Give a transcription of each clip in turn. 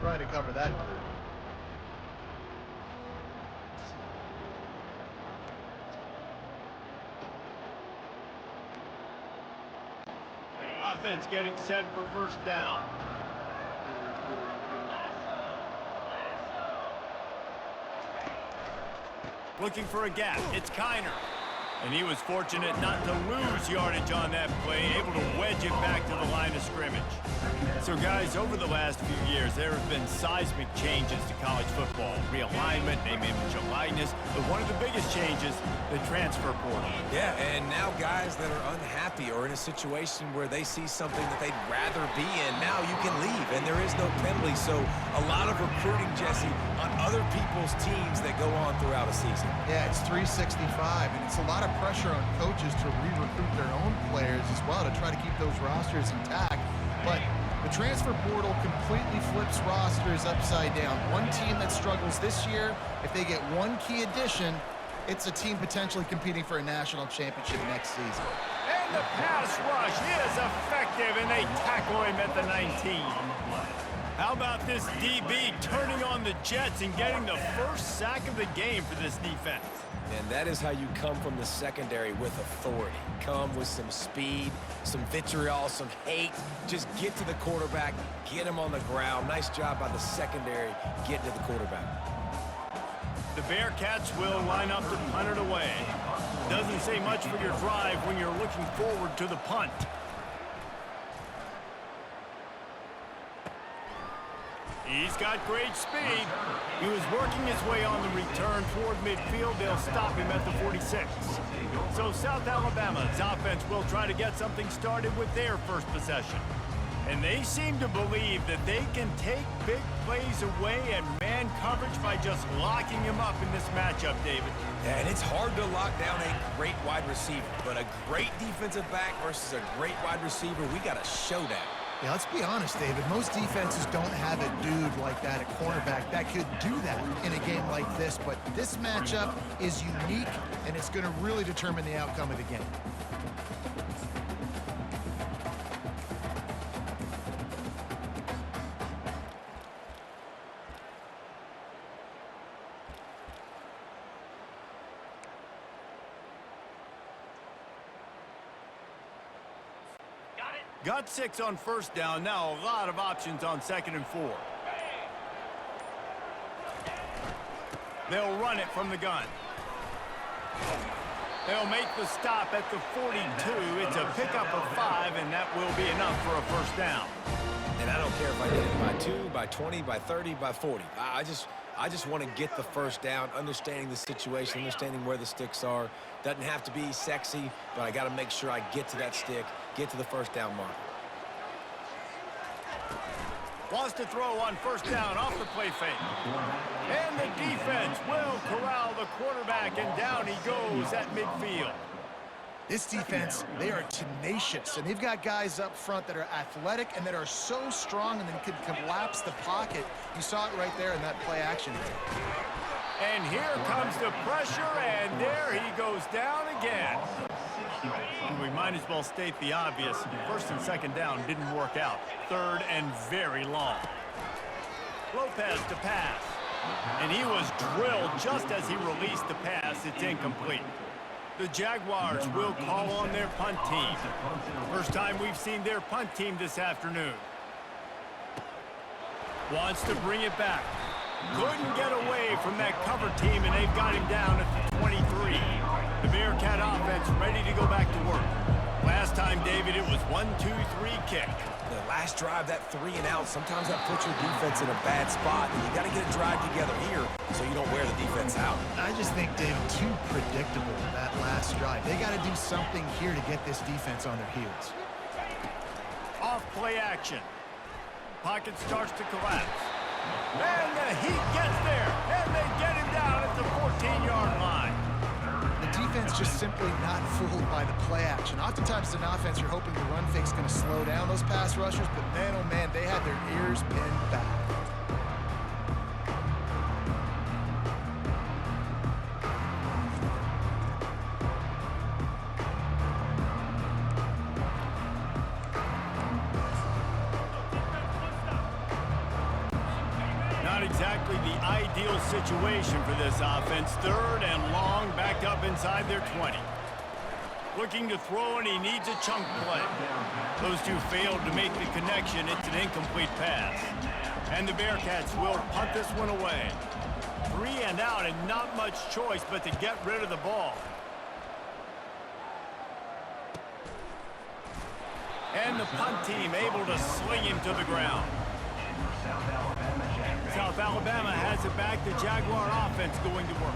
trying to cover that. Offense getting set for first down. Looking for a gap. It's Kiner. And he was fortunate not to lose yardage on that play, able to wedge it back to the line of scrimmage. So, guys, over the last few years, there have been seismic changes to college football. Realignment, name, image, and likeness. But one of the biggest changes, the transfer portal. Yeah, and now guys that are unhappy or in a situation where they see something that they'd rather be in, now you can leave, and there is no penalty. So a lot of recruiting, Jesse, on other people's teams that go on throughout a season. Yeah, it's 365, and it's a lot of pressure on coaches to re-recruit their own players as well to try to keep those rosters intact. But the transfer portal completely flips rosters upside down. One team that struggles this year, if they get one key addition, it's a team potentially competing for a national championship next season. And the pass rush is effective, and they tackle him at the 19. How about this DB turning on the Jets and getting the first sack of the game for this defense? And that is how you come from the secondary with authority. Come with some speed, some vitriol, some hate. Just get to the quarterback, get him on the ground. Nice job by the secondary getting to the quarterback. The Bearcats will line up to punt it away. Doesn't say much for your drive when you're looking forward to the punt. He's got great speed. He was working his way on the return toward midfield. They'll stop him at the 46. So South Alabama's offense will try to get something started with their first possession. And they seem to believe that they can take big plays away and man coverage by just locking him up in this matchup, David. Yeah, and it's hard to lock down a great wide receiver, but a great defensive back versus a great wide receiver, we got a showdown. Yeah, let's be honest, David. Most defenses don't have a dude like that at cornerback that could do that in a game like this, but this matchup is unique, and it's going to really determine the outcome of the game. Got 6 on first down. Now a lot of options on 2nd and 4. They'll run it from the gun. They'll make the stop at the 42. It's a pickup of 5, and that will be enough for a first down. And I don't care if I did it by 2, by 20, by 30, by 40. I just want to get the first down, understanding the situation, understanding where the sticks are. Doesn't have to be sexy, but I got to make sure I get to that stick, get to the first down mark. Wants to throw on first down off the play fake. And the defense will corral the quarterback, and down he goes at midfield. This defense, they are tenacious, and they've got guys up front that are athletic and that are so strong and then can collapse the pocket. You saw it right there in that play action. And here comes the pressure, and there he goes down again. We might as well state the obvious. First and second down didn't work out. Third and very long. Lopez to pass. And he was drilled just as he released the pass. It's incomplete. The Jaguars will call on their punt team. First time we've seen their punt team this afternoon. Wants to bring it back. Couldn't get away from that cover team, and they've got him down at the 23. The Bearcat offense ready to go back to work. Last time, David, it was 1-2-3 kick. The last drive, that 3 and out, sometimes that puts your defense in a bad spot, and you got to get a drive together here so you don't wear the defense out. I just think, David, too predictable that last drive. They got to do something here to get this defense on their heels. Off play action. Pocket starts to collapse. And the Heat gets there, and they get him down at the 14-yard line. The defense just simply not fooled by the play action. Oftentimes, as an offense, you're hoping the run fake's going to slow down those pass rushers, but man, oh man, they had their ears pinned back. exactly the ideal situation for this offense. 3rd and long, back up inside their 20. Looking to throw, and he needs a chunk play. Those two failed to make the connection. It's an incomplete pass. And the Bearcats will punt this one away. 3 and out, and not much choice but to get rid of the ball. And the punt team able to sling him to the ground. South Alabama has it back. The Jaguar offense going to work.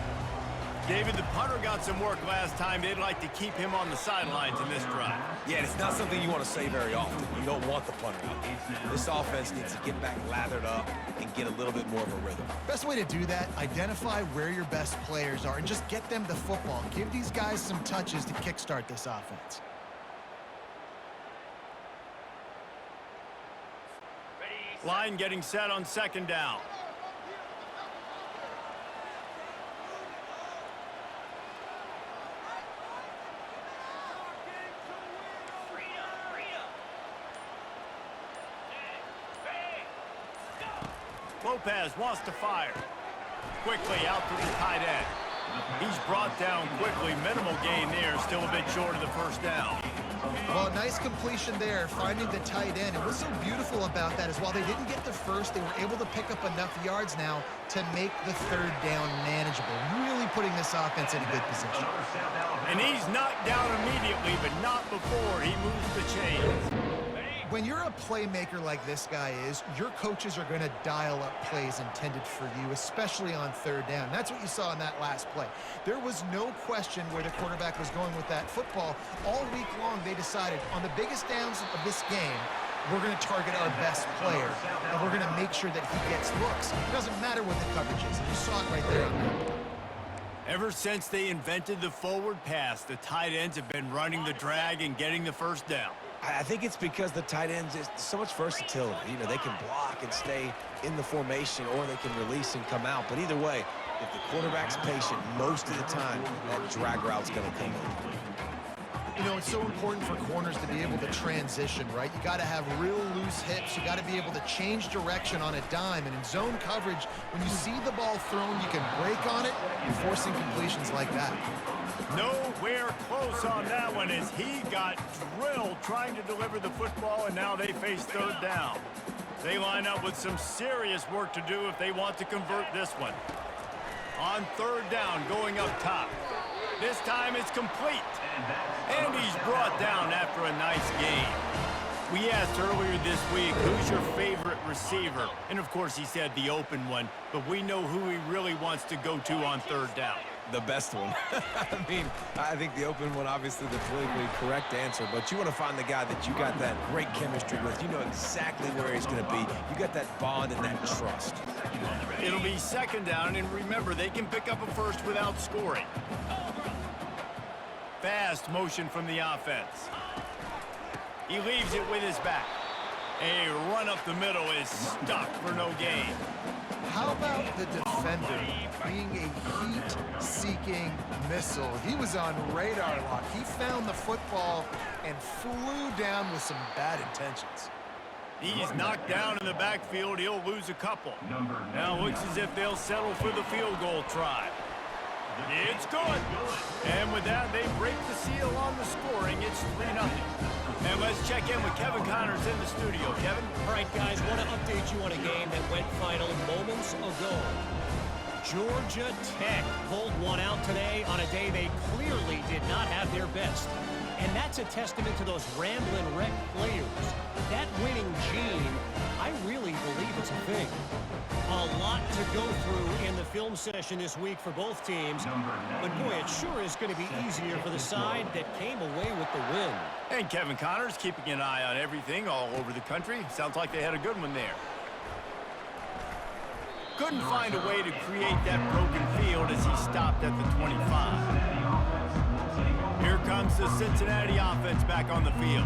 David, the punter got some work last time. They'd like to keep him on the sidelines in this drive. Yeah, it's not something you want to say very often. You don't want the punter out there. This offense needs to get back lathered up and get a little bit more of a rhythm. Best way to do that, identify where your best players are and just get them the football. Give these guys some touches to kickstart this offense. Line getting set on 2nd down. Lopez wants to fire. Quickly out to the tight end. He's brought down quickly. Minimal gain there. Still a bit short of the 1st down. Well, nice completion there, finding the tight end. And what's so beautiful about that is while they didn't get the first, they were able to pick up enough yards now to make the 3rd down manageable. Really putting this offense in a good position. And he's knocked down immediately, but not before he moves the chains. When you're a playmaker like this guy is, your coaches are going to dial up plays intended for you, especially on 3rd down. That's what you saw in that last play. There was no question where the quarterback was going with that football. All week long, they decided on the biggest downs of this game, we're going to target our best player, and we're going to make sure that he gets looks. It doesn't matter what the coverage is. And you saw it right there on that play. Ever since they invented the forward pass, the tight ends have been running the drag and getting the 1st down. I think it's because the tight ends is so much versatility. You know, they can block and stay in the formation, or they can release and come out. But either way, if the quarterback's patient, most of the time, that drag route's going to come in. You know, it's so important for corners to be able to transition, right? You got to have real loose hips. You got to be able to change direction on a dime. And in zone coverage, when you see the ball thrown, you can break on it and forcing completions like that. Nowhere close on that one as he got drilled trying to deliver the football, and now they face 3rd down. They line up with some serious work to do if they want to convert this one. On 3rd down, going up top. This time it's complete. And he's brought down after a nice gain. We asked earlier this week, who's your favorite receiver? And of course he said the open one, but we know who he really wants to go to on 3rd down. The best one. I mean, I think the open one, obviously the politically correct answer, but you want to find the guy that you got that great chemistry with. You know exactly where he's going to be. You got that bond and that trust. It'll be 2nd down, and remember, they can pick up a 1st without scoring. Fast motion from the offense. He leaves it with his back. A run up the middle is stuck for no gain. How about the defender being a heat-seeking missile? He was on radar lock. He found the football and flew down with some bad intentions. He's knocked down in the backfield. He'll lose a couple. Now looks as if they'll settle for the field goal try. It's good. And with that, they break the seal on the scoring. It's 3-0. And let's check in with Kevin Connors in the studio. Kevin? All right, guys, want to update you on a game that went final moments ago. Georgia Tech pulled one out today on a day they clearly did not have their best. And that's a testament to those Ramblin' Wreck players. That winning gene, I really believe it's a thing. A lot to go through in the film session this week for both teams. But boy, it sure is going to be easier for the side that came away with the win. And Kevin Connors keeping an eye on everything all over the country. Sounds like they had a good one there. Couldn't find a way to create that broken field as he stopped at the 25. Here comes the Cincinnati offense back on the field.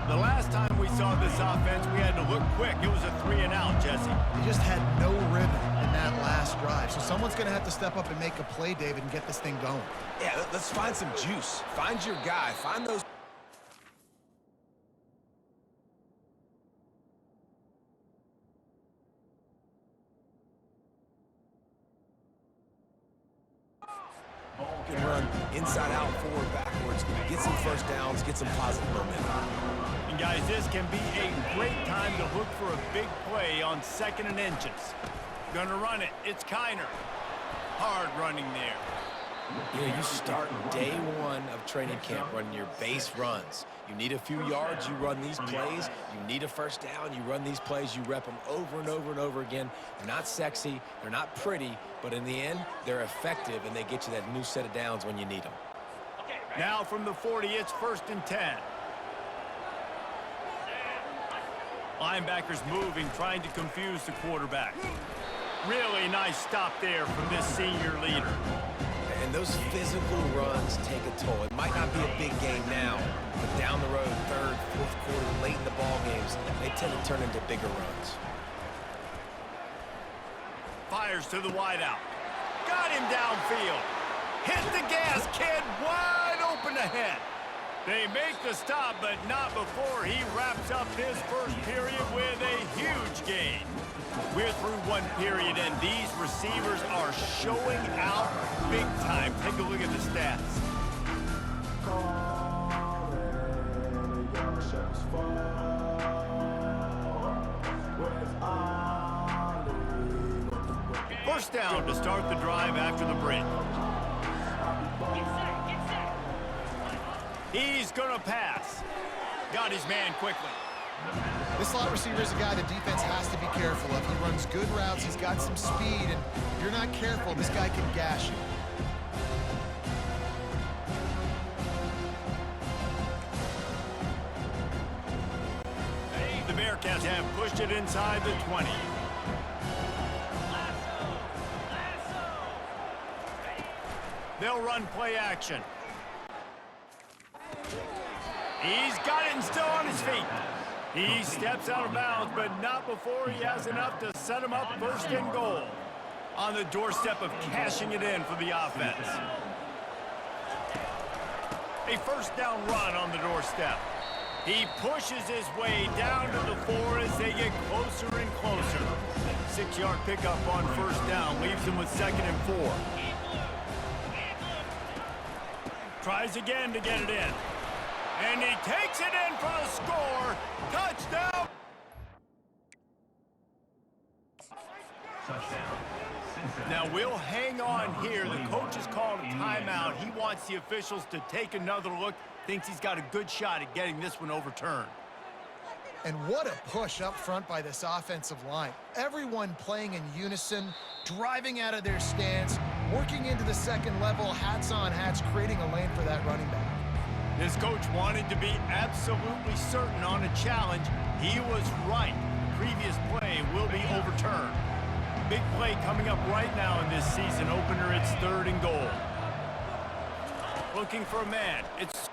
The last time we saw this offense, we had to look quick. It was a 3-and-out, Jesse. They just had no rhythm in that last drive. So someone's going to have to step up and make a play, David, and get this thing going. Yeah, let's find some juice. Find your guy. Find those. run inside out, forward, backwards, get some first downs, get some positive momentum. And guys, this can be a great time to look for a big play on 2nd and inches. Gonna run it. It's Kiner. Hard running there. You know, you start day one of training camp running your base runs. You need a few yards, you run these plays. You need a first down, you run these plays. You rep them over and over and over again. They're not sexy, they're not pretty, but in the end, they're effective, and they get you that new set of downs when you need them. Now from the 40, it's 1st and 10. Linebackers moving, trying to confuse the quarterback. Really nice stop there from this senior leader. And those physical runs take a toll. It might not be a big game now, but down the road, 3rd, 4th quarter, late in the ball games, they tend to turn into bigger runs. Fires to the wideout. Got him downfield. Hit the gas, kid. Wide open ahead. They make the stop, but not before he wraps up his first period with a huge gain. We're through one period, and these receivers are showing out big time. Take a look at the stats. First down to start the drive after the break. He's going to pass. Got his man quickly. This slot receiver is a guy the defense has to be careful of. He runs good routes. He's got some speed, and if you're not careful, this guy can gash you. The Bearcats have pushed it inside the 20. They'll run play action. He's got it and still on his feet. He steps out of bounds, but not before he has enough to set him up 1st and goal. On the doorstep of cashing it in for the offense. A first down run on the doorstep. He pushes his way down to the 4 as they get closer and closer. 6-yard pickup on 1st down leaves him with 2nd and 4. Tries again to get it in. And he takes it in for the score. Touchdown. Now we'll hang on here. The coach has called a timeout. He wants the officials to take another look. Thinks he's got a good shot at getting this one overturned. And what a push up front by this offensive line. Everyone playing in unison, driving out of their stance, working into the 2nd level, hats on hats, creating a lane for that running back. This coach wanted to be absolutely certain on a challenge. He was right. The previous play will be overturned. Big play coming up right now in this season opener. It's 3rd and goal. Looking for a man. It's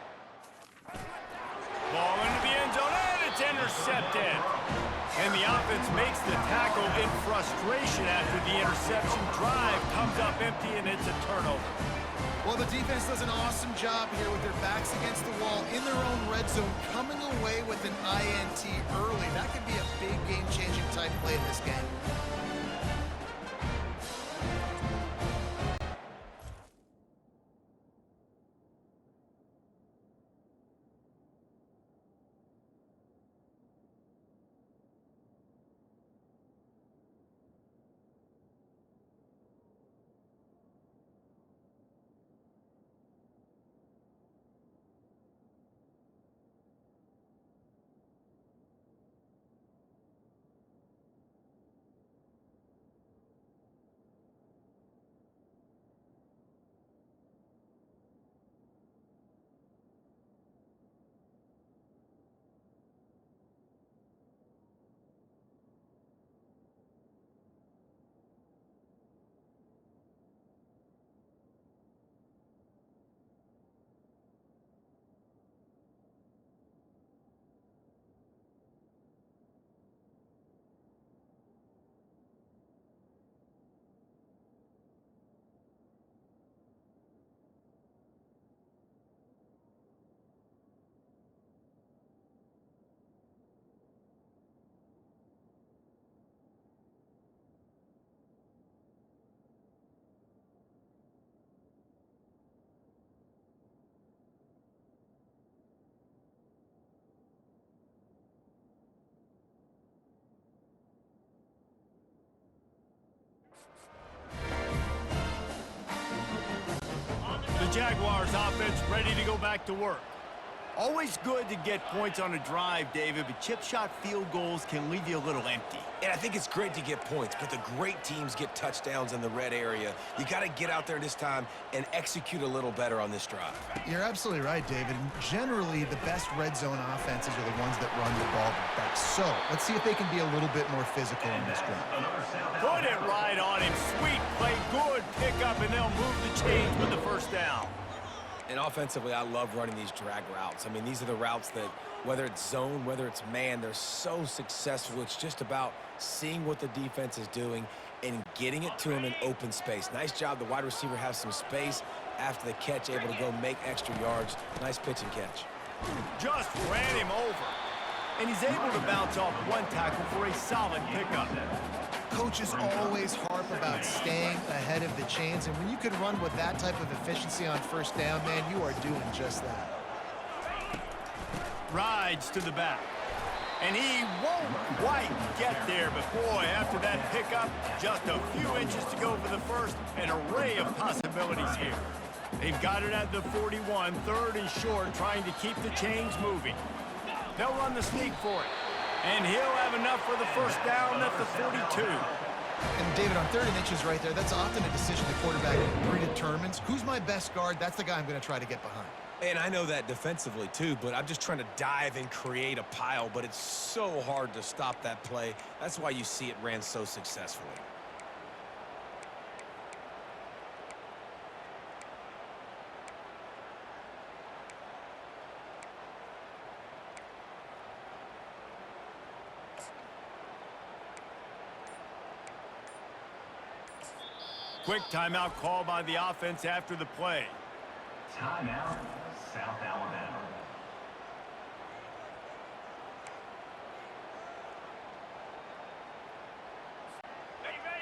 ball into the end zone, and it's intercepted. And the offense makes the tackle in frustration after the interception. Drive comes up empty, and it's a turnover. Well, the defense does an awesome job here with their backs against the wall in their own red zone, coming away with an INT early. That could be a big game-changing type play in this game. The Jaguars offense ready to go back to work. Always good to get points on a drive, David, but chip shot field goals can leave you a little empty. And I think it's great to get points, but the great teams get touchdowns in the red area. You got to get out there this time and execute a little better on this drive. You're absolutely right, David. Generally, the best red zone offenses are the ones that run the ball the best. So let's see if they can be a little bit more physical in this drive. Put it right on him. Sweet play, good pickup, and they'll move the chains with the first down. And offensively, I love running these drag routes. I mean, these are the routes that, whether it's zone, whether it's man, they're so successful. It's just about seeing what the defense is doing and getting it to him in open space. Nice job. The wide receiver has some space after the catch, able to go make extra yards. Nice pitch and catch. Just ran him over. And he's able to bounce off one tackle for a solid pickup. Coaches always harp about staying ahead of the chains, and when you can run with that type of efficiency on first down, man, you are doing just that. Rides to the back. And he won't quite get there, but boy, after that pickup, just a few inches to go for the first, an array of possibilities here. They've got it at the 41, third and short, trying to keep the chains moving. They'll run the sneak for it. And he'll have enough for the first down at the 42. And David, on third and inches right there, that's often a decision the quarterback predetermines. Who's my best guard? That's the guy I'm going to try to get behind. And I know that defensively too, but I'm just trying to dive and create a pile, but it's so hard to stop that play. That's why you see it ran so successfully. Quick timeout call by the offense after the play. Timeout, South Alabama.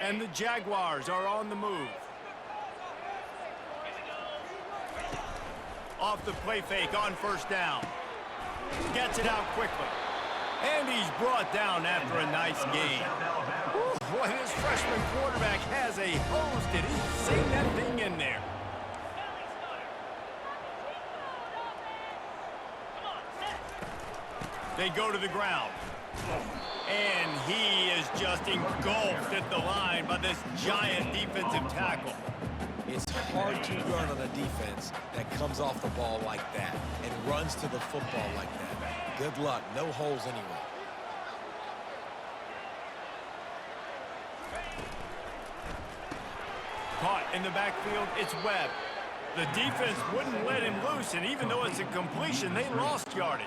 And the Jaguars are on the move. Off the play fake on first down. Gets it out quickly. And he's brought down after a nice gain. Boy, this freshman quarterback has a hose. Did he sing that thing in there? They go to the ground. And he is just engulfed at the line by this giant defensive tackle. It's hard to run on a defense that comes off the ball like that and runs to the football like that. Good luck. No holes anyway. Caught in the backfield, it's Webb. The defense wouldn't let him loose, and even though it's a completion, they lost yardage.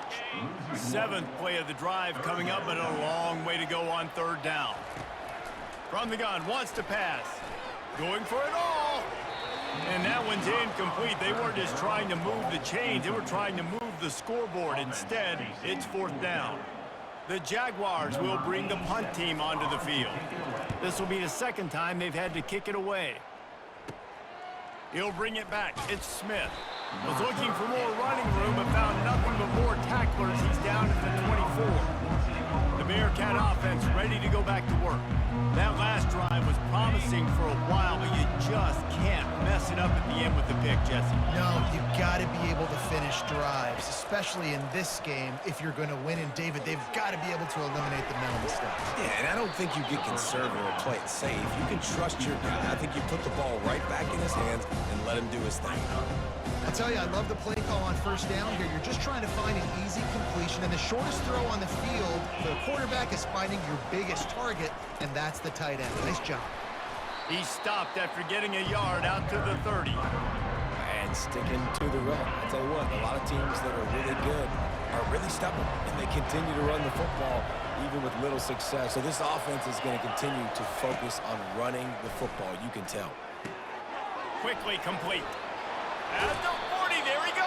Seventh play of the drive coming up, but a long way to go on third down. From the gun, wants to pass. Going for it all. And that one's incomplete. They weren't just trying to move the chains. They were trying to move the scoreboard. Instead, it's fourth down. The Jaguars will bring the punt team onto the field. This will be the second time they've had to kick it away. He'll bring it back. It's Smith. Was looking for more running room but found nothing but more tacklers. He's down at the 24. The Bearcat offense ready to go back to work. That last drive was promising for a while, but you just can't mess it up at the end with the pick, Jesse. No, you got to be able to finish drives, especially in this game. If you're going to win, and David, they've got to be able to eliminate the mental mistakes. Yeah, and I don't think you get conservative or play it safe. You can trust your guy. I think you put the ball right back in his hands and let him do his thing. I'll tell you, I love the play call on first down here. You're just trying to find an easy completion, and the shortest throw on the field, the quarterback is finding your biggest target, and that's the tight end. Nice job. He stopped after getting a yard out to the 30. And sticking to the run. I tell you what, a lot of teams that are really good are really stubborn, and they continue to run the football even with little success. So this offense is going to continue to focus on running the football. You can tell. Quickly complete. At the 40, there he goes.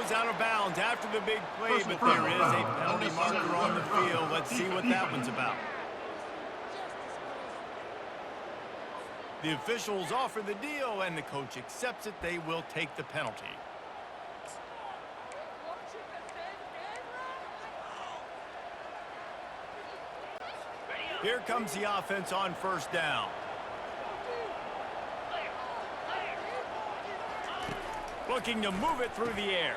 goes out of bounds after the big play, but there is a penalty marker on the field. Let's see what that one's about. The officials offer the deal, and the coach accepts it. They will take the penalty. Here comes the offense on first down. Looking to move it through the air.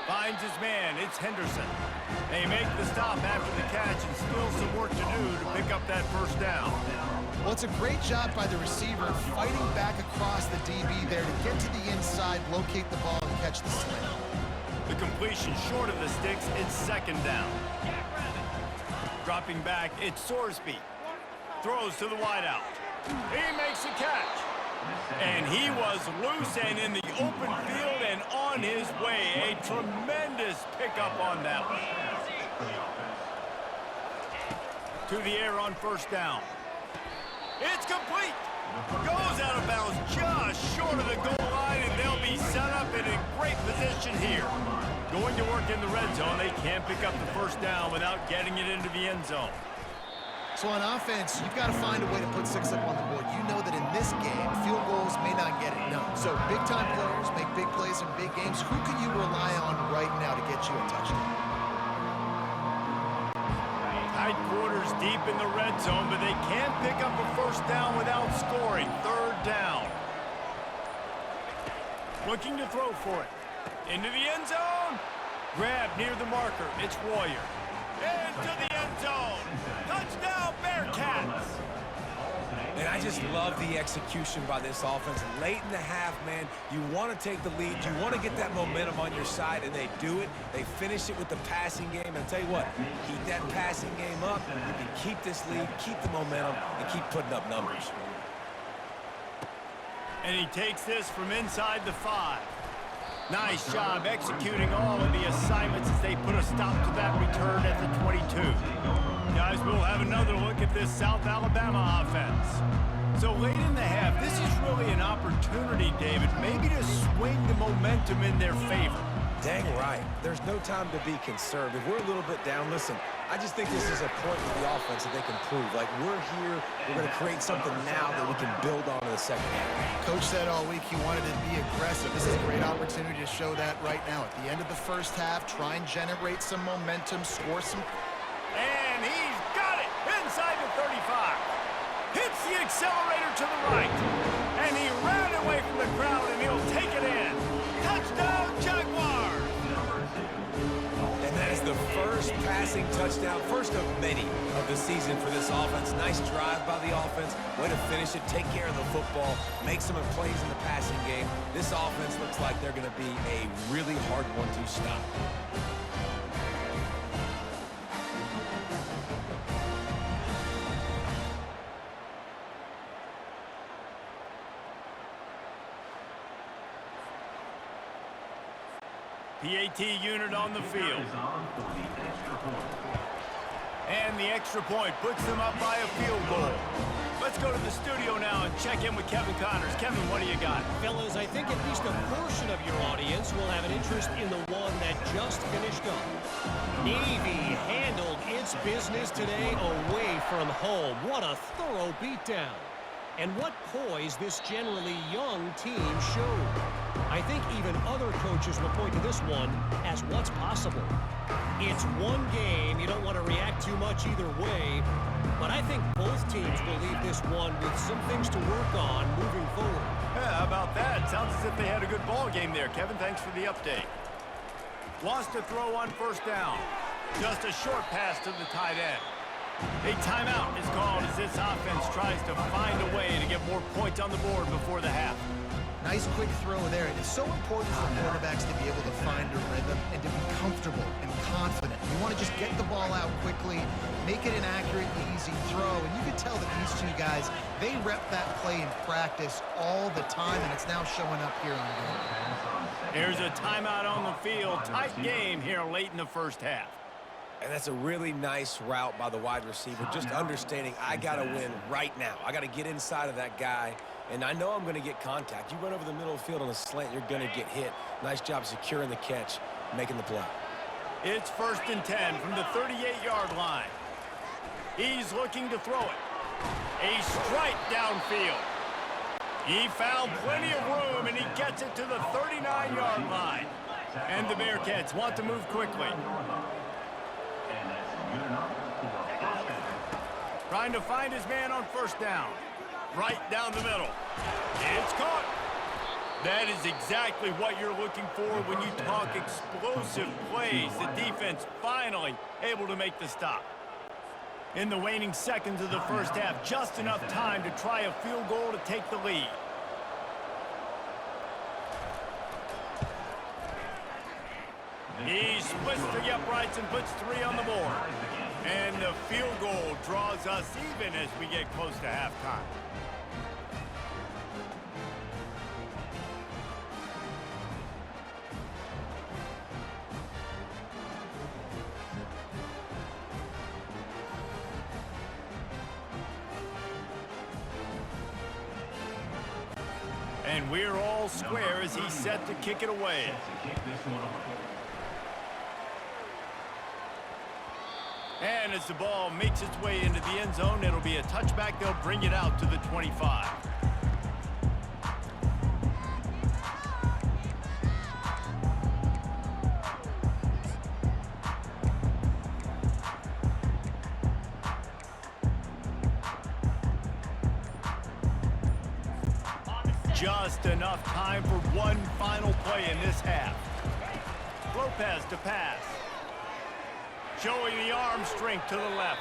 Finds his man. It's Henderson. They make the stop after the catch and still some work to do to pick up that first down. Well, it's a great job by the receiver fighting back across the DB there to get to the inside, locate the ball, and catch the slant. The completion short of the sticks. It's second down. Dropping back, it's Sorsby. Throws to the wideout. He makes a catch. And he was loose and in the open field and on his way. A tremendous pickup on that one. To the air on first down. It's complete. Goes out of bounds just short of the goal line, and they'll be set up in a great position here. Going to work in the red zone. They can't pick up the first down without getting it into the end zone. So on offense, you've got to find a way to put 6 up on the board. You know that in this game, field goals may not get it done. So big-time players make big plays in big games. Who can you rely on right now to get you a touchdown? Tight quarters deep in the red zone, but they can't pick up a first down without scoring. Third down. Looking to throw for it. Into the end zone. Grab near the marker. It's Warrior. Into the end zone. Touchdown, Bearcats. And I just love the execution by this offense. Late in the half, man, you want to take the lead. You want to get that momentum on your side, and they do it. They finish it with the passing game. And I'll tell you what, keep that passing game up. You can keep this lead, keep the momentum, and keep putting up numbers. And he takes this from inside the 5. Nice job executing all of the assignments as they put a stop to that return at the 22. Guys, we'll have another look at this South Alabama offense. So late in the half, this is really an opportunity, David, maybe to swing the momentum in their favor. Dang right. There's no time to be concerned. If we're a little bit down, listen, I just think this is a point with the offense that they can prove. Like, we're here, we're going to create something now that we can build on in the second half. Coach said all week he wanted to be aggressive. This is a great opportunity to show that right now. At the end of the first half, try and generate some momentum, score some. And he's got it inside the 35. Hits the accelerator to the right. And he ran away from the crowd, and he'll take it in. Touchdown, Jaguars. And that is the first passing touchdown, first of many of the season for this offense. Nice drive by the offense. Way to finish it, take care of the football, make some plays in the passing game. This offense looks like they're going to be a really hard one to stop. PAT unit on the field. And the extra point puts them up by a field goal. Let's go to the studio now and check in with Kevin Connors. Kevin, what do you got? Fellas, I think at least a portion of your audience will have an interest in the one that just finished up. Navy handled its business today away from home. What a thorough beatdown. And what poise this generally young team showed. I think even other coaches will point to this one as what's possible. It's one game. You don't want to react too much either way. But I think both teams will leave this one with some things to work on moving forward. Yeah, how about that? Sounds as if they had a good ball game there. Kevin, thanks for the update. Wants to throw on first down. Just a short pass to the tight end. A timeout is called as this offense tries to find a way to get more points on the board before the half. Nice quick throw there. And it's so important for quarterbacks to be able to find a rhythm and to be comfortable and confident. You want to just get the ball out quickly, make it an accurate, easy throw. And you can tell that these two guys, they rep that play in practice all the time, and it's now showing up here on game. Here's a timeout on the field. Tight game here late in the first half. And that's a really nice route by the wide receiver, just understanding I got to win right now. I got to get inside of that guy, and I know I'm going to get contact. You run over the middle of the field on a slant, you're going to get hit. Nice job securing the catch making the play. It's 1st and 10 from the 38-yard line. He's looking to throw it. A strike downfield. He found plenty of room, and he gets it to the 39-yard line. And the Bearcats want to move quickly. Trying to find his man on 1st down. Right down the middle. It's caught. That is exactly what you're looking for when you talk explosive plays. The defense finally able to make the stop. In the waning seconds of the 1st half, just enough time to try a field goal to take the lead. He splits the uprights and puts 3 on the board. And the field goal draws us even as we get close to halftime. And we're all square as he's set to kick it away. And as the ball makes its way into the end zone, it'll be a touchback. They'll bring it out to the 25. Just enough time for one final play in this half. Lopez to pass. Showing the arm strength to the left.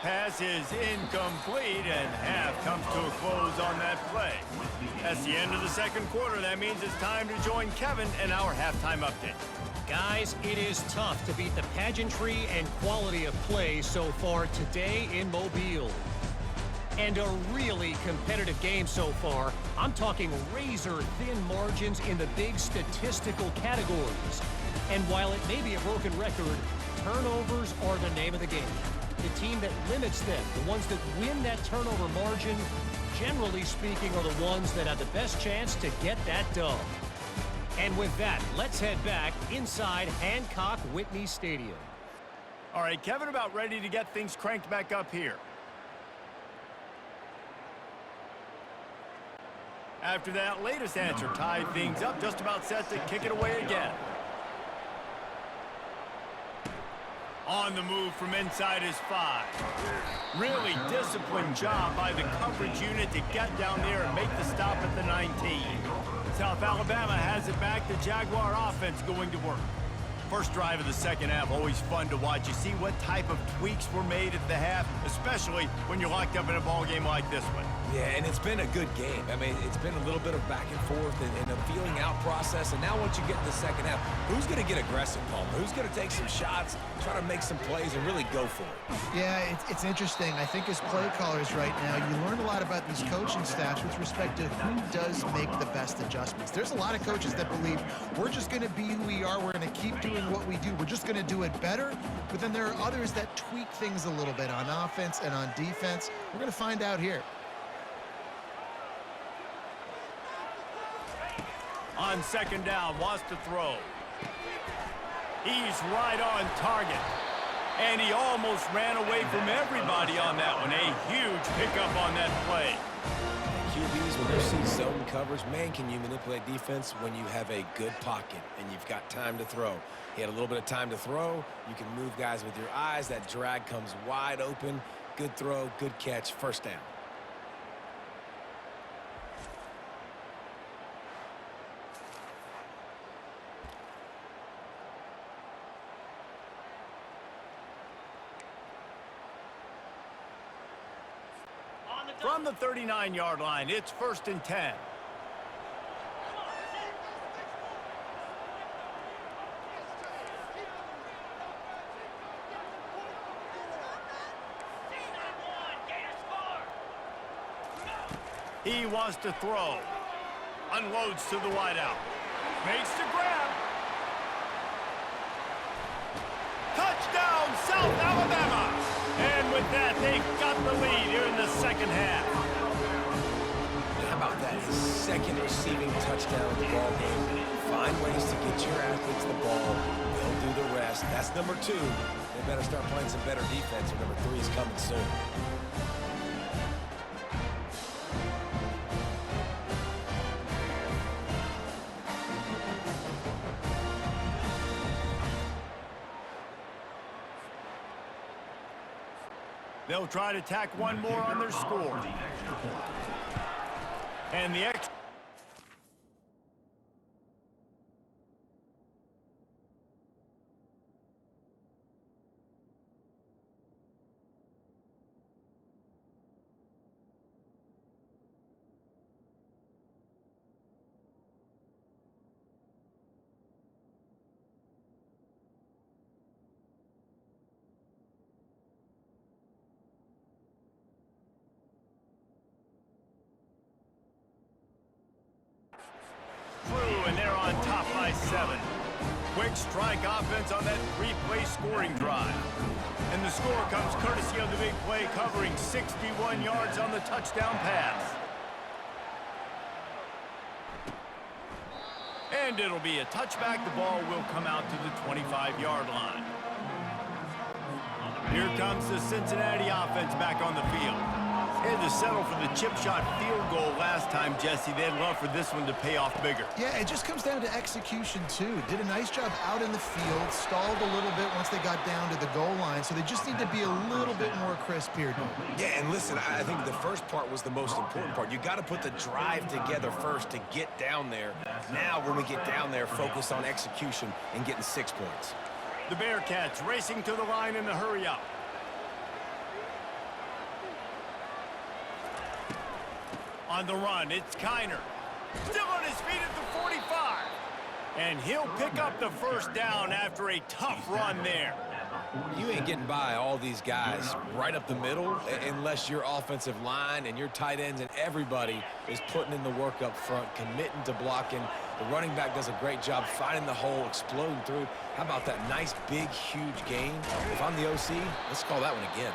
Pass is incomplete, and half comes to a close on that play. That's the end of the 2nd quarter. That means it's time to join Kevin in our halftime update. Guys, it is tough to beat the pageantry and quality of play so far today in Mobile. And a really competitive game so far. I'm talking razor-thin margins in the big statistical categories. And while it may be a broken record, turnovers are the name of the game. The team that limits them, the ones that win that turnover margin, generally speaking, are the ones that have the best chance to get that dub. And with that, let's head back inside Hancock Whitney Stadium. All right, Kevin, about ready to get things cranked back up here. After that latest answer tied things up, just about set to kick it away again. On the move from inside his 5. Really disciplined job by the coverage unit to get down there and make the stop at the 19. South Alabama has it back. The Jaguar offense going to work. First drive of the 2nd half, always fun to watch. You see what type of tweaks were made at the half, especially when you're locked up in a ball game like this one. Yeah, and it's been a good game. I mean, it's been a little bit of back and forth and a feeling out process. And now once you get in the 2nd half, who's going to get aggressive, Palmer? Who's going to take some shots, try to make some plays, and really go for it? Yeah, it's interesting. I think as play callers right now, you learn a lot about these coaching staffs with respect to who does make the best adjustments. There's a lot of coaches that believe we're just going to be who we are. We're going to keep doing what we do. We're just going to do it better. But then there are others that tweak things a little bit on offense and on defense. We're going to find out here. On 2nd down, wants to throw. He's right on target. And he almost ran away from everybody on that one. A huge pickup on that play. QBs, when you see zone coverage, man, can you manipulate defense when you have a good pocket and you've got time to throw. He had a little bit of time to throw. You can move guys with your eyes. That drag comes wide open. Good throw, good catch, 1st down. From the 39-yard line, it's 1st and 10. He wants to throw. Unloads to the wideout. Makes the grab. Touchdown, South Alabama! And with that, they've got the lead here in the 2nd half. How about that? His 2nd receiving touchdown of the ball game. Find ways to get your athletes the ball. They'll do the rest. That's number 2. They better start playing some better defense, or number 3 is coming soon. They'll try to tack one more on their score. And the extra. And they're on top by 7. Quick strike offense on that 3-play scoring drive. And the score comes courtesy of the big play, covering 61 yards on the touchdown pass. And it'll be a touchback. The ball will come out to the 25-yard line. Here comes the Cincinnati offense back on the field. They had to settle for the chip shot field goal last time, Jesse. They'd love for this one to pay off bigger. Yeah, it just comes down to execution, too. Did a nice job out in the field, stalled a little bit once they got down to the goal line, so they just need to be a little bit more crisp here. Yeah, and listen, I think the first part was the most important part. You got to put the drive together first to get down there. Now, when we get down there, focus on execution and getting 6 points. The Bearcats racing to the line in the hurry-up. On the run, it's Kiner. Still on his feet at the 45. And he'll pick up the first down after a tough run there. You ain't getting by all these guys right up the middle unless your offensive line and your tight ends and everybody is putting in the work up front, committing to blocking. The running back does a great job finding the hole, exploding through. How about that nice, big, huge gain? If I'm the OC, let's call that one again.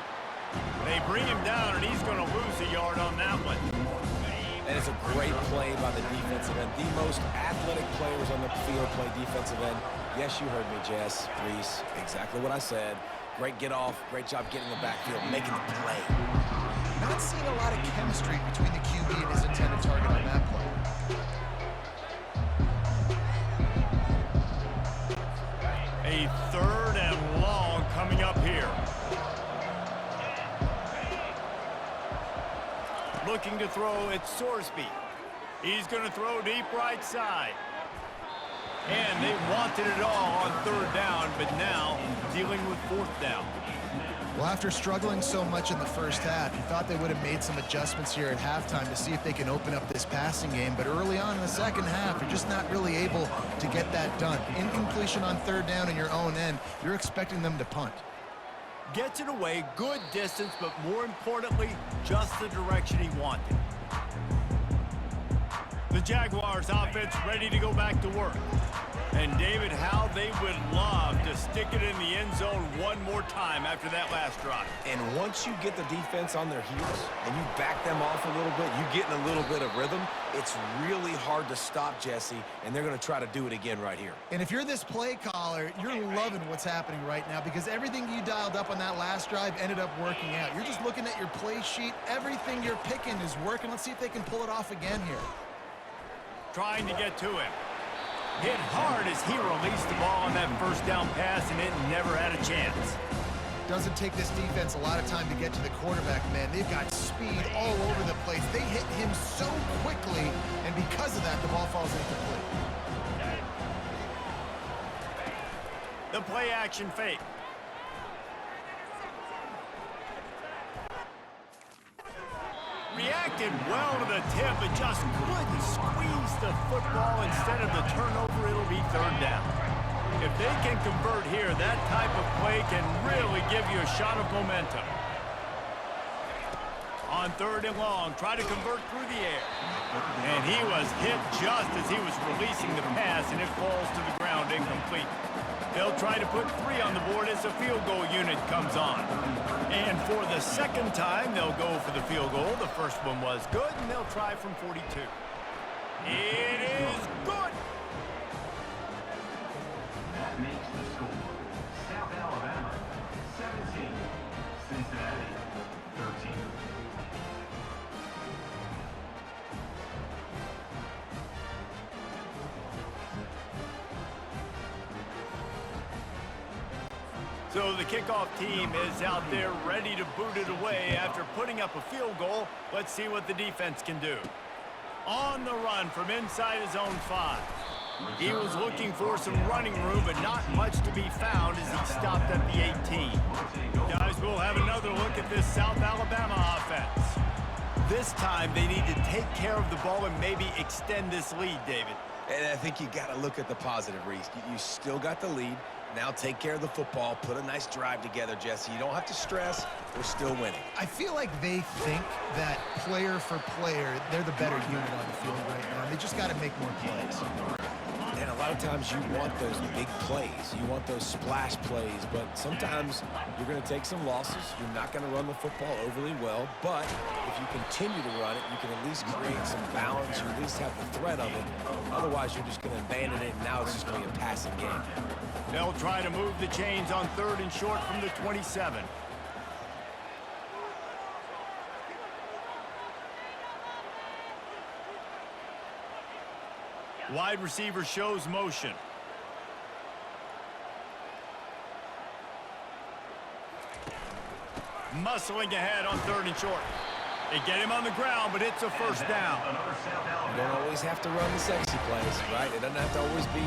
They bring him down, and he's going to lose a yard on that one. And it's a great play by the defensive end. The most athletic players on the field play defensive end. Yes, you heard me, Jess, Reese. Exactly what I said. Great get off. Great job getting in the backfield, making the play. Not seeing a lot of chemistry between the QB and his intended target on that play. A 3rd and long coming up here. Looking to throw, it's Sorsby. He's going to throw deep right side. And they wanted it all on 3rd down, but now dealing with 4th down. Well, after struggling so much in the first half, you thought they would have made some adjustments here at halftime to see if they can open up this passing game. But early on in the second half, you're just not really able to get that done. Incompletion on 3rd down in your own end, you're expecting them to punt. Gets it away, good distance, but more importantly, just the direction he wanted. The Jaguars offense ready to go back to work. And David, how they would love to stick it in the end zone one more time after that last drive. And once you get the defense on their heels and you back them off a little bit, you get in a little bit of rhythm, it's really hard to stop, Jesse, and they're going to try to do it again right here. And if you're this play caller, you're loving what's happening right now because everything you dialed up on that last drive ended up working out. You're just looking at your play sheet. Everything you're picking is working. Let's see if they can pull it off again here. Trying to get to him. Hit hard as he released the ball on that first down pass, and it never had a chance. Doesn't take this defense a lot of time to get to the quarterback, man. They've got speed all over the place. They hit him so quickly, and because of that, the ball falls incomplete. The play action fake. Reacted well to the tip, but just couldn't squeeze the football. Instead of the turnover, it'll be 3rd down. If they can convert here, that type of play can really give you a shot of momentum. On 3rd and long, try to convert through the air. And he was hit just as he was releasing the pass, and it falls to the ground incomplete. They'll try to put 3 on the board as the field goal unit comes on. And for the 2nd time, they'll go for the field goal. The first one was good, and they'll try from 42. It is good! score, South Alabama 17, Cincinnati 13. So the kickoff team is out there ready to boot it away after putting up a field goal. Let's see what the defense can do. On the run from inside his own 5. He was looking for some running room, but not much to be found as he stopped at the 18. Guys, we'll have another look at this South Alabama offense. This time they need to take care of the ball and maybe extend this lead, David. And I think you got to look at the positive, Reese. You still got the lead. Now take care of the football. Put a nice drive together, Jesse. You don't have to stress. We're still winning. I feel like they think that player for player, they're the better unit on the field right now. They just got to make more plays. And a lot of times you want those big plays. You want those splash plays. But sometimes you're going to take some losses. You're not going to run the football overly well. But if you continue to run it, you can at least create some balance. You at least have the threat of it. Otherwise, you're just going to abandon it, and now it's just going to be a passing game. They'll try to move the chains on 3rd and short from the 27. Wide receiver shows motion. Muscling ahead on 3rd and short. They get him on the ground, but it's a first down. You don't always have to run the sexy plays, right? It doesn't have to always be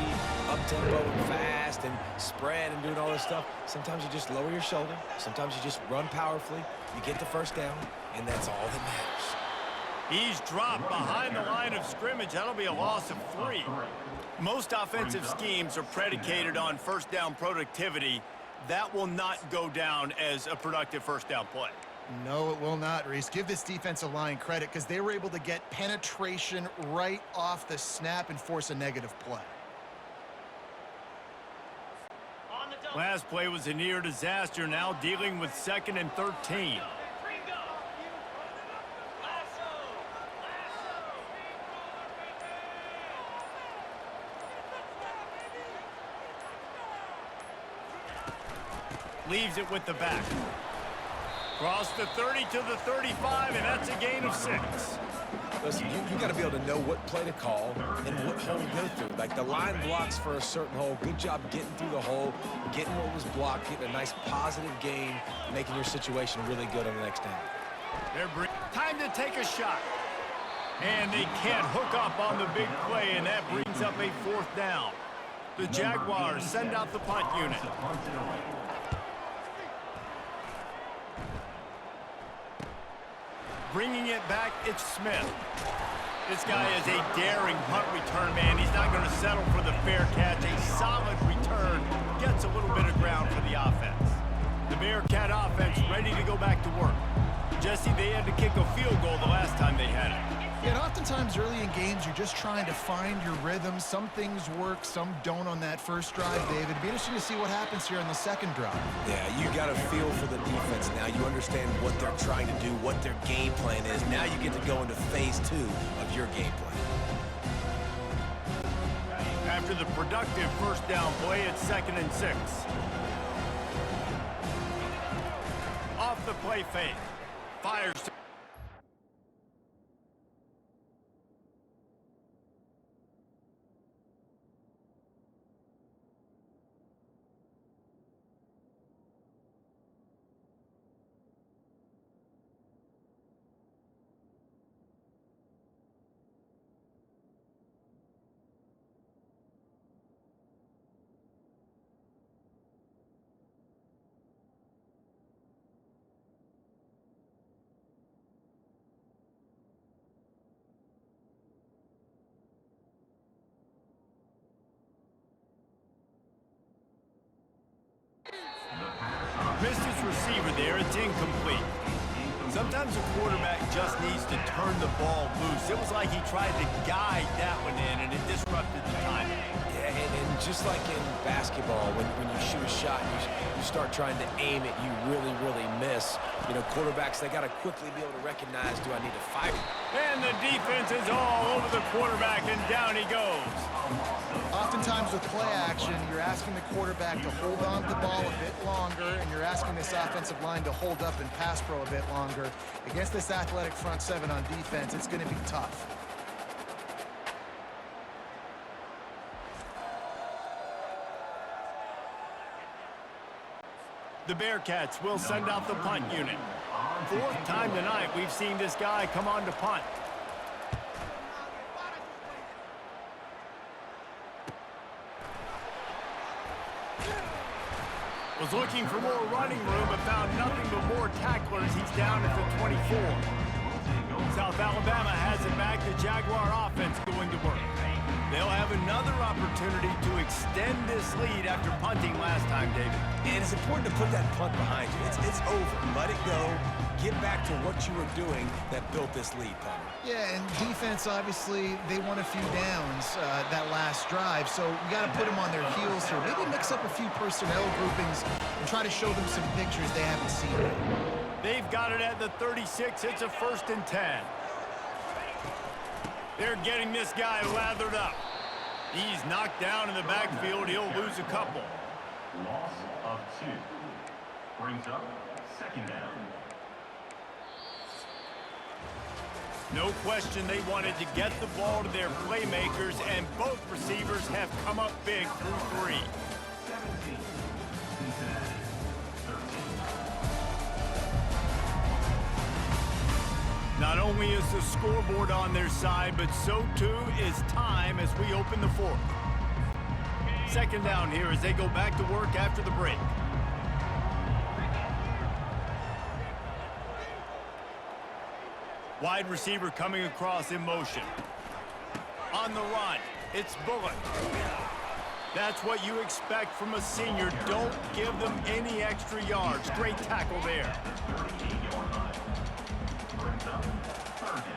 up-tempo and fast and spread and doing all this stuff. Sometimes you just lower your shoulder. Sometimes you just run powerfully. You get the first down, and that's all that matters. He's dropped behind the line of scrimmage. That'll be a loss of 3. Most offensive schemes are predicated on first down productivity. That will not go down as a productive first down play. No, it will not, Reese. Give this defensive line credit because they were able to get penetration right off the snap and force a negative play. Last play was a near disaster, now dealing with 2nd and 13. Leaves it with the back. Cross the 30 to the 35, and that's a gain of 6. Listen, you got to be able to know what play to call and what hole to go through. Like the line blocks for a certain hole. Good job getting through the hole, getting what was blocked, getting a nice positive gain, making your situation really good on the next down. Time to take a shot. And they can't hook up on the big play, and that brings up a 4th down. The Jaguars send out the punt unit. Bringing it back, it's Smith. This guy is a daring punt return man. He's not going to settle for the fair catch. A solid return gets a little bit of ground for the offense. The Bearcat offense ready to go back to work. Jesse, they had to kick a field goal the last time they had it. Yeah, and oftentimes early in games, you're just trying to find your rhythm. Some things work, some don't on that first drive, David. It'd be interesting to see what happens here on the second drive. Yeah, you got a feel for the defense now. You understand what they're trying to do, what their game plan is. Now you get to go into phase 2 of your game plan. After the productive first down play, it's 2nd and 6. Off the play fake. Fires to missed his receiver there. It's incomplete. Sometimes a quarterback just needs to turn the ball loose. It was like he tried to guide that one in, and it disrupted the timing. Yeah, and just like in basketball, when you shoot a shot, you start trying to aim it, you really, really miss. You know, quarterbacks, they got to quickly be able to recognize, do I need to fight? And the defense is all over the quarterback, and down he goes. Oftentimes with play action, you're asking the quarterback to hold on to the ball a bit longer, and you're asking this offensive line to hold up and pass pro a bit longer. Against this athletic front seven on defense, it's going to be tough. The Bearcats will send out the punt unit. Fourth time tonight we've seen this guy come on to punt. Was looking for more running room, but found nothing but more tacklers. He's down at the 24. South Alabama has it back. The Jaguar offense going to work. They'll have another opportunity to extend this lead after punting last time, David. And it's important to put that punt behind you. It's over. Let it go. Get back to what you were doing that built this lead, Palmer. Yeah, and defense, obviously, they won a few downs that last drive, so you got to put them on their heels here. Maybe mix up a few personnel groupings and try to show them some pictures they haven't seen yet. They've got it at the 36. It's a 1st and 10. They're getting this guy lathered up. He's knocked down in the backfield. He'll lose a couple. Loss of 2. Brings up 2nd down. No question they wanted to get the ball to their playmakers, and both receivers have come up big through 3. 17. Cincinnati. 13. Not only is the scoreboard on their side, but so too is time as we open the 4th. 2nd down here as they go back to work after the break. Wide receiver coming across in motion. On the run, it's Bullock. That's what you expect from a senior. Don't give them any extra yards. Great tackle there. 38-yard line. Brings up 3rd down.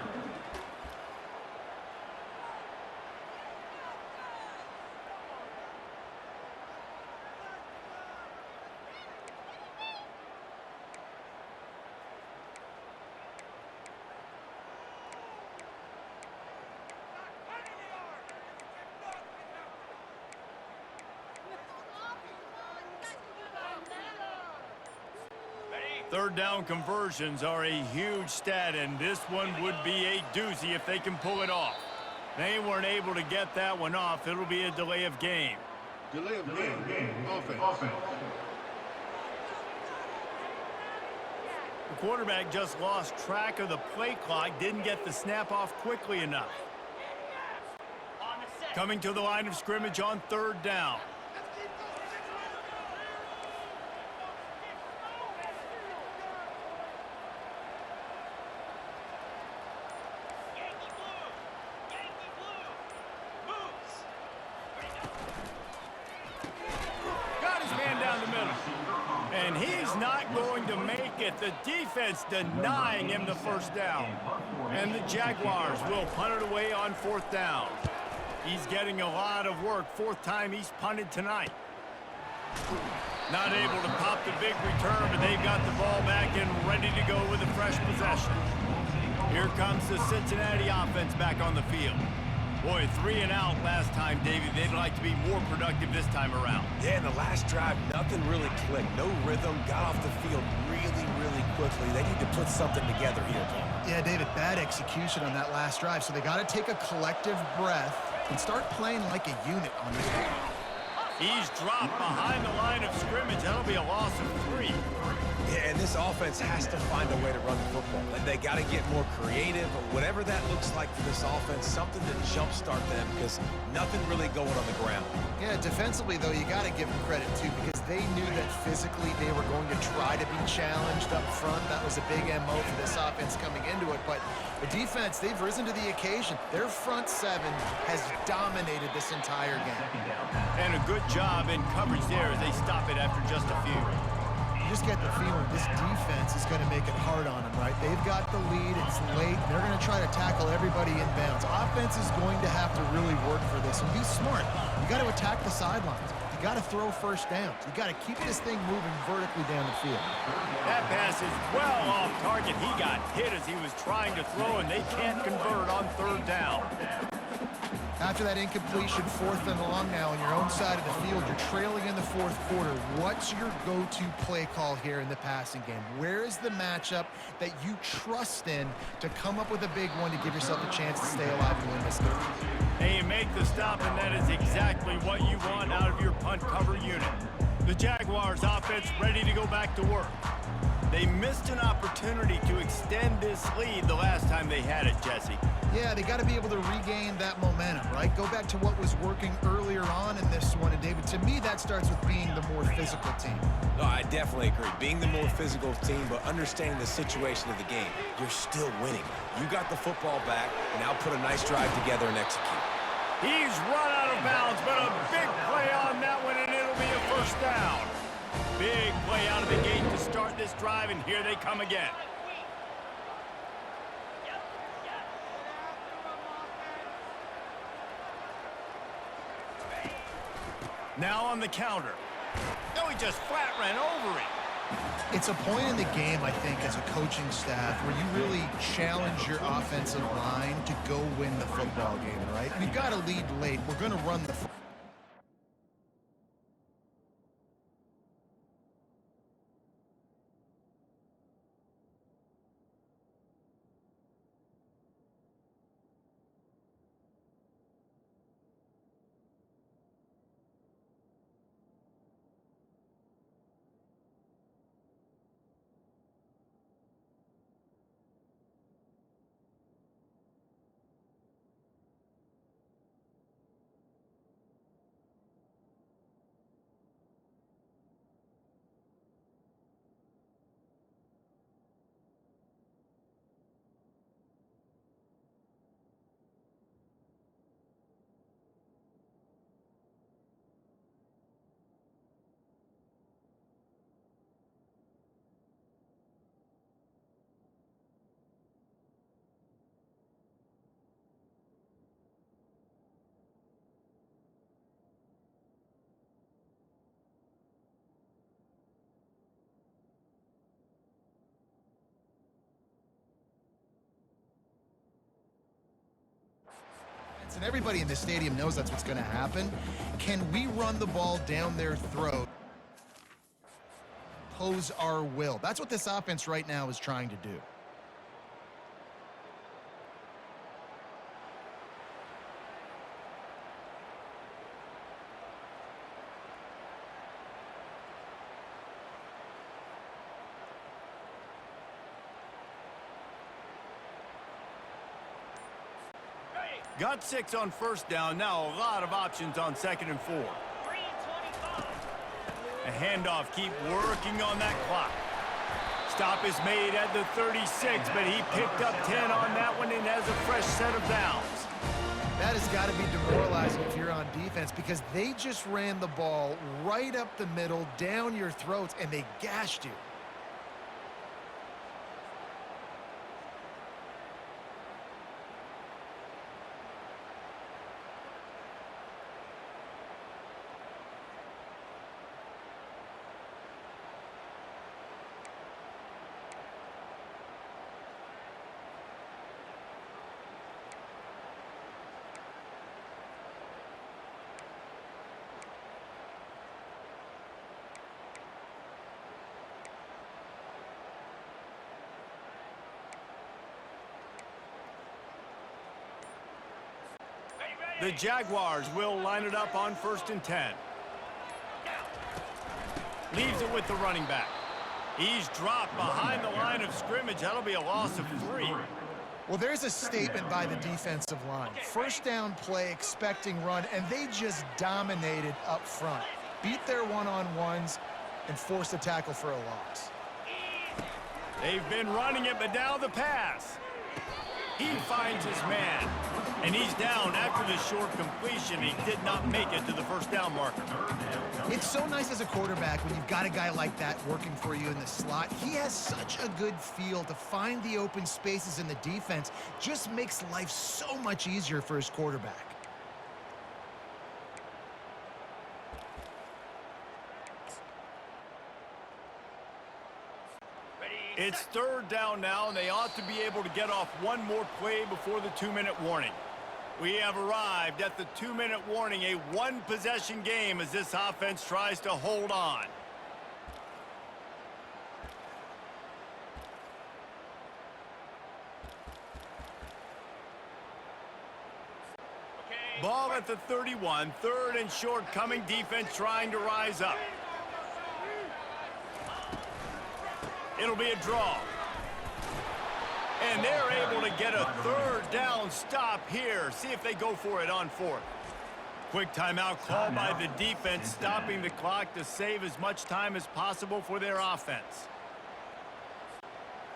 Third down conversions are a huge stat, and this one would be a doozy if they can pull it off. They weren't able to get that one off. It'll be a delay of game. Delay of game. Offense. The quarterback just lost track of the play clock, didn't get the snap off quickly enough. Coming to the line of scrimmage on 3rd down. And he's not going to make it. The defense denying him the 1st down. And the Jaguars will punt it away on 4th down. He's getting a lot of work. 4th time he's punted tonight. Not able to pop the big return, but they've got the ball back and ready to go with a fresh possession. Here comes the Cincinnati offense back on the field. Boy, 3 and out last time, Davey. They'd like to be more productive this time around. Yeah, in the last drive, nothing really clicked. No rhythm, got off the field really, really quickly. They need to put something together here, Palmer. Yeah, David, bad execution on that last drive, so they got to take a collective breath and start playing like a unit on this one. He's dropped behind the line of scrimmage. That'll be a loss of 3. Yeah, and this offense has to find a way to run the football. They got to get more creative, or whatever that looks like for this offense, something to jumpstart them, because nothing really going on the ground. Yeah, defensively, though, you got to give them credit, too, because they knew that physically they were going to try to be challenged up front. That was a big MO for this offense coming into it. But the defense, they've risen to the occasion. Their front 7 has dominated this entire game. And a good job in coverage there as they stop it after just a few. You just get the feeling this defense is going to make it hard on them, right? They've got the lead. It's late. They're going to try to tackle everybody inbounds. Offense is going to have to really work for this and be smart. You got to attack the sidelines. You You got to throw first downs. You got to keep this thing moving vertically down the field. That pass is well off target. He got hit as he was trying to throw, and they can't convert on third down. After that incompletion, 4th and long now on your own side of the field, you're trailing in the 4th quarter. What's your go-to play call here in the passing game? Where is the matchup that you trust in to come up with a big one to give yourself a chance to stay alive and win this game? And you make the stop, and that is exactly what you want out of your punt cover unit. The Jaguars offense ready to go back to work. They missed an opportunity to extend this lead the last time they had it, Jesse. Yeah, they got to be able to regain that momentum, right? Go back to what was working earlier on in this one. And, David, to me, that starts with being the more physical team. No, I definitely agree. Being the more physical team, but understanding the situation of the game. You're still winning. You got the football back. Now put a nice drive together and execute. He's run out of bounds, but a big play on that one, and it'll be a first down. Big play out of the gate to start this drive, and here they come again. Now on the counter. No, he just flat ran over it. It's a point in the game, I think, as a coaching staff where you really challenge your offensive line to go win the football game, right? We've got to lead late. We're going to run the and everybody in the stadium knows that's what's going to happen. Can we run the ball down their throat? Pose our will. That's what this offense right now is trying to do. Got 6 on first down. Now a lot of options on 2nd and 4. A handoff. Keep working on that clock. Stop is made at the 36, but he picked up 10 on that one and has a fresh set of downs. That has got to be demoralizing if you're on defense because they just ran the ball right up the middle, down your throats, and they gashed you. The Jaguars will line it up on 1st and 10. Leaves it with the running back. He's dropped behind the line of scrimmage. That'll be a loss of 3. Well, there's a statement by the defensive line. First down play, expecting run, and they just dominated up front. Beat their one-on-ones and forced a tackle for a loss. They've been running it, but now the pass. He finds his man, and he's down after the short completion. He did not make it to the first down marker. It's so nice as a quarterback when you've got a guy like that working for you in the slot. He has such a good feel to find the open spaces in the defense. Just makes life so much easier for his quarterback. It's third down now, and they ought to be able to get off one more play before the 2-minute warning. We have arrived at the 2-minute warning, a one-possession game as this offense tries to hold on. Ball at the 31, third and short coming, defense trying to rise up. It'll be a draw. And they're able to get a third down stop here. See if they go for it on fourth. Quick timeout called by the defense, stopping the clock to save as much time as possible for their offense.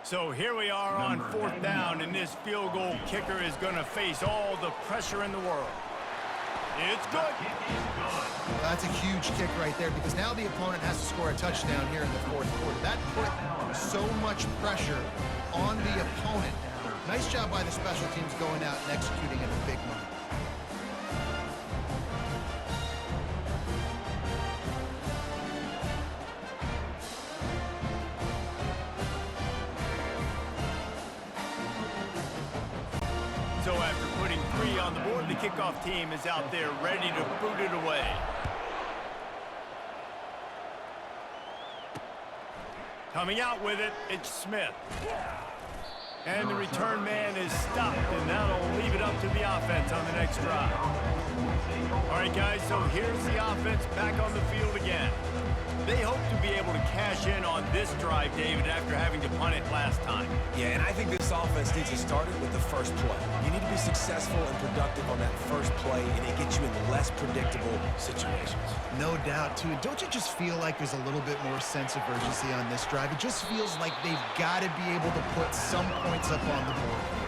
So here we are on fourth down, and this field goal kicker is going to face all the pressure in the world. It's good. That's a huge kick right there because now the opponent has to score a touchdown here in the fourth quarter. That put so much pressure on the opponent. Nice job by the special teams going out and executing in a big moment. So after putting 3 on the board, the kickoff team is out there ready to boot it away. Coming out with it, it's Smith. And the return man is stopped, and that'll leave it up to the offense on the next drive. All right, guys, so here's the offense back on the field again. They hope to be able to cash in on this drive, David, after having to punt it last time. Yeah, and I think this offense needs to start it with the first play. You need to be successful and productive on that first play, and it gets you in less predictable situations. No doubt, too. Don't you just feel like there's a little bit more sense of urgency on this drive? It just feels like they've got to be able to put some points up on the board here.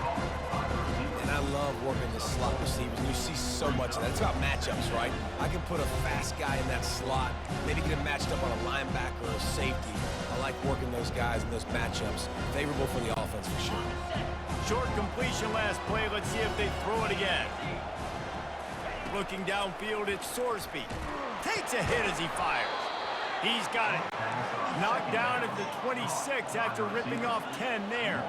And I love working the slot receivers, and you see so much of that. It's about matchups, right? I can put a fast guy in that slot, maybe get him matched up on a linebacker or a safety. I like working those guys in those matchups. Favorable for the offense for sure. Short completion last play. Let's see if they throw it again. Looking downfield, it's Sorsby. Takes a hit as he fires. He's got it. Knocked down at the 26 after ripping off 10 there.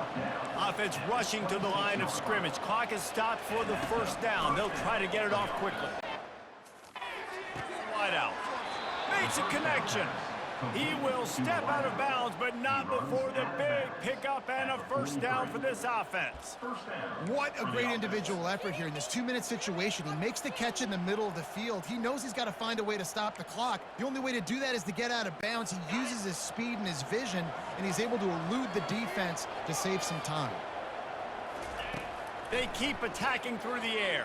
Offense rushing to the line of scrimmage. Clock is stopped for the first down. They'll try to get it off quickly. Wide out. Makes a connection. He will step out of bounds, but not before the big pickup and a first down for this offense. What a great individual effort here in this 2-minute situation. He makes the catch in the middle of the field. He knows he's got to find a way to stop the clock. The only way to do that is to get out of bounds. He uses his speed and his vision, and he's able to elude the defense to save some time. They keep attacking through the air.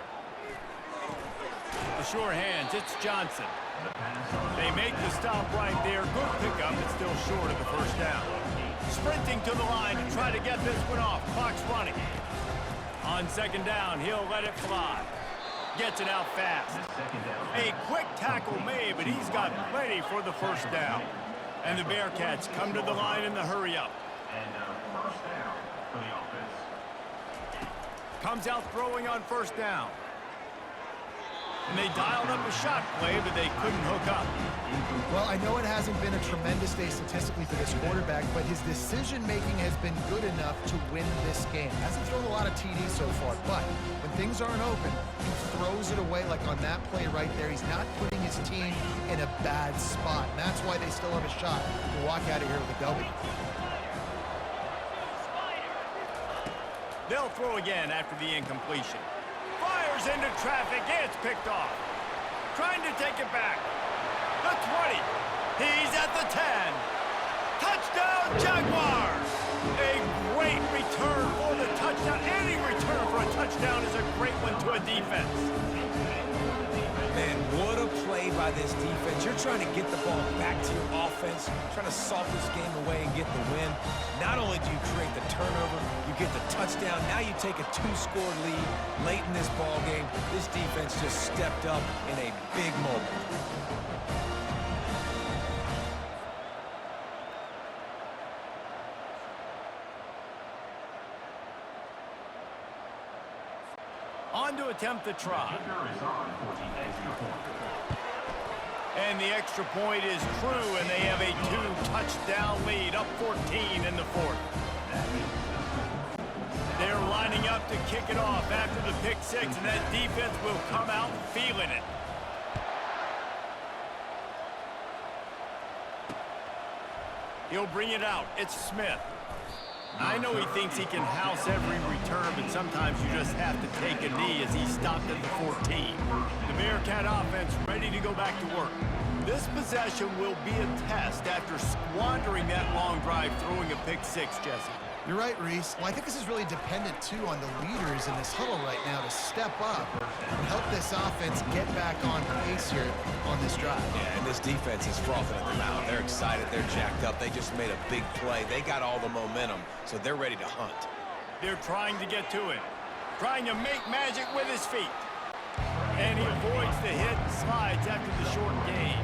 The sure hands, it's Johnson. They make the stop right there. Good pickup, but still short of the first down. Sprinting to the line to try to get this one off. Clock's running. On second down, he'll let it fly. Gets it out fast. A quick tackle made, but he's got plenty for the first down. And the Bearcats come to the line in the hurry-up. And first down for the offense. Comes out throwing on first down. And they dialed up a shot play, but they couldn't hook up. Well, I know it hasn't been a tremendous day statistically for this quarterback, but his decision-making has been good enough to win this game. Hasn't thrown a lot of TDs so far, but when things aren't open, he throws it away like on that play right there. He's not putting his team in a bad spot, and that's why they still have a shot to walk out of here with a W. They'll throw again after the incompletion. Fires into traffic. It's picked off. Trying to take it back. The 20. He's at the 10. Touchdown, Jaguars! A great return for the touchdown. Any return for a touchdown is a great one to a defense. Man, what a play by this defense. You're trying to get the ball back to your offense, trying to salt this game away and get the win. Not only do you create the turnover, you get the touchdown. Now you take a 2-score lead late in this ball game. This defense just stepped up in a big moment. On to attempt the try. Kicker is on for the extra point. And the extra point is true, and they have a 2-touchdown lead, up 14 in the fourth. They're lining up to kick it off after the pick six, and that defense will come out feeling it. He'll bring it out. It's Smith. I know he thinks he can house every return, but sometimes you just have to take a knee as he stopped at the 14. The Bearcat offense ready to go back to work. This possession will be a test after squandering that long drive throwing a pick six, Jesse. You're right, Reese. Well, I think this is really dependent, too, on the leaders in this huddle right now to step up and help this offense get back on pace here on this drive. Yeah, and this defense is frothing at the mouth. They're excited. They're jacked up. They just made a big play. They got all the momentum, so they're ready to hunt. They're trying to get to him, trying to make magic with his feet. And he avoids the hit and slides after the short gain.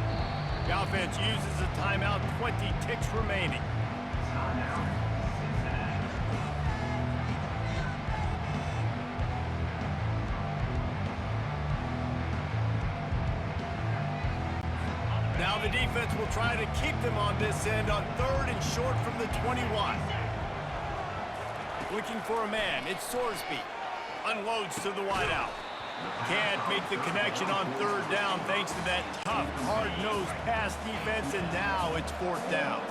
The offense uses a timeout, 20 ticks remaining. Now the defense will try to keep them on this end on 3rd and short from the 21. Looking for a man, it's Sorsby. Unloads to the wideout. Can't make the connection on 3rd down thanks to that tough, hard-nosed pass defense, and now it's 4th down.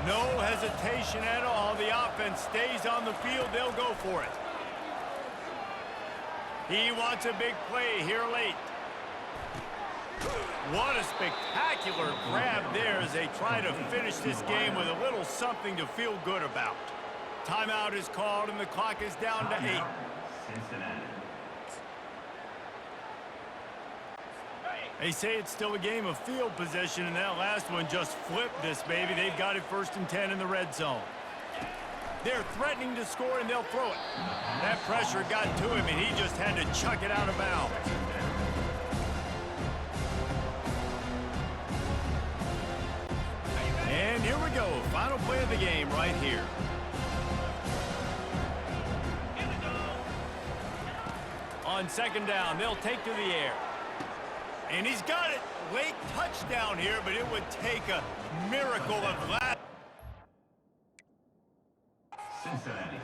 No hesitation at all. The offense stays on the field. They'll go for it. He wants a big play here late. What a spectacular grab there as they try to finish this game with a little something to feel good about. Timeout is called and the clock is down to 8. They say it's still a game of field position, and that last one just flipped this baby. They've got it 1st and 10 in the red zone. They're threatening to score, and they'll throw it. That pressure got to him, and he just had to chuck it out of bounds. And here we go, final play of the game right here. On 2nd down, they'll take to the air. And he's got it. Late touchdown here, but it would take a miracle of last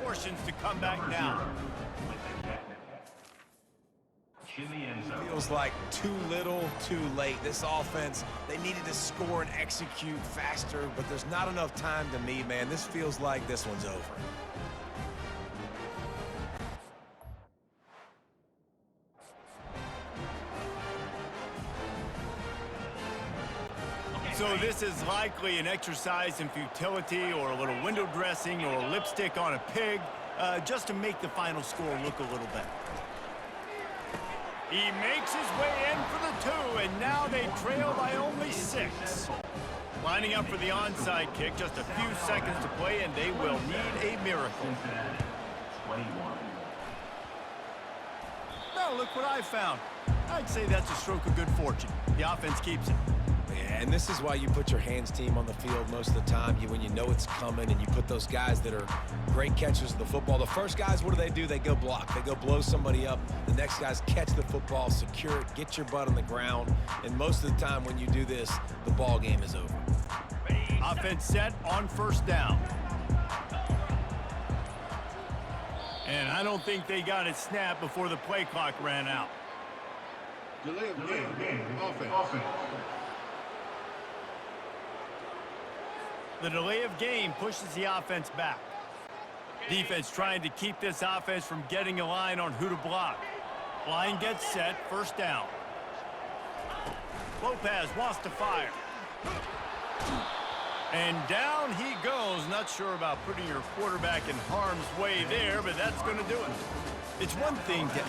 portions to come back down. Feels like too little, too late. This offense, they needed to score and execute faster, but there's not enough time to me, man. This feels like this one's over. So this is likely an exercise in futility or a little window dressing or lipstick on a pig, just to make the final score look a little better. He makes his way in for the 2, and now they trail by only 6. Lining up for the onside kick, just a few seconds to play, and they will need a miracle. Now look what I found. I'd say that's a stroke of good fortune. The offense keeps it. Yeah, and this is why you put your hands team on the field most of the time. When you know it's coming, and you put those guys that are great catchers of the football. The first guys, what do? They go block. They go blow somebody up. The next guys catch the football, secure it, get your butt on the ground. And most of the time when you do this, the ball game is over. Offense set on 1st down. And I don't think they got it snapped before the play clock ran out. Delay of game. Offense. The delay of game pushes the offense back. Defense trying to keep this offense from getting a line on who to block. Line gets set, 1st down. Lopez wants to fire. And down he goes. Not sure about putting your quarterback in harm's way there, but that's going to do it. It's one thing to